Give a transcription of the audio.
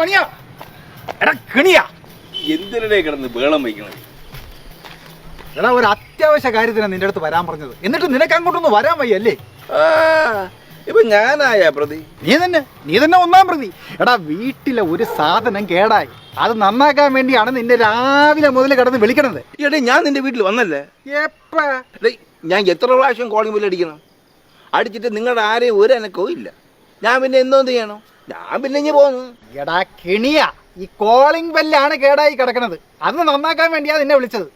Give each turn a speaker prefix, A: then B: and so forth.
A: മണിയാ എടാ കിണിയാ
B: എന്തിനെ കിടന്ന് ബേളം വയ്ക്കണത്?
A: എടാ ഒരു അത്യാവശ്യ കാര്യത്തിനാണ് നിന്റെ അടുത്ത് വരാൻ പറഞ്ഞത്. എന്നിട്ട് നിനക്ക് അങ്ങോട്ടൊന്ന് വരാൻ വയ്യല്ലേ?
B: ഇപ്പൊ ഞാനായ പ്രതി?
A: നീ തന്നെ ഒന്നാം പ്രതി. എടാ വീട്ടിലെ ഒരു സാധനം കേടായി, അത് നന്നാക്കാൻ വേണ്ടിയാണ് നിന്നെ രാവിലെ മുതൽ കിടന്ന് വിളിക്കണത്.
B: എടേ ഞാൻ നിന്റെ വീട്ടിൽ വന്നല്ലേ?
A: എപ്പാ?
B: ഞാൻ എത്ര പ്രാവശ്യം കോളിംഗ് ബെല്ല് അടിക്കണം? അടിച്ചിട്ട് നിങ്ങളുടെ ആരെയും ഒരു അനക്കവും ഇല്ല. ഞാൻ പിന്നെ എന്തോന്ന് ചെയ്യണം? ഞാൻ പിന്നെ ഇങ്ങനെ പോന്നു.
A: എടാ കിണിയ, ഈ കോളിംഗ് ബെല്ലാണ് കേടായി കിടക്കണത്. അത് നന്നാക്കാൻ വേണ്ടിയാ നിന്നെ വിളിച്ചത്.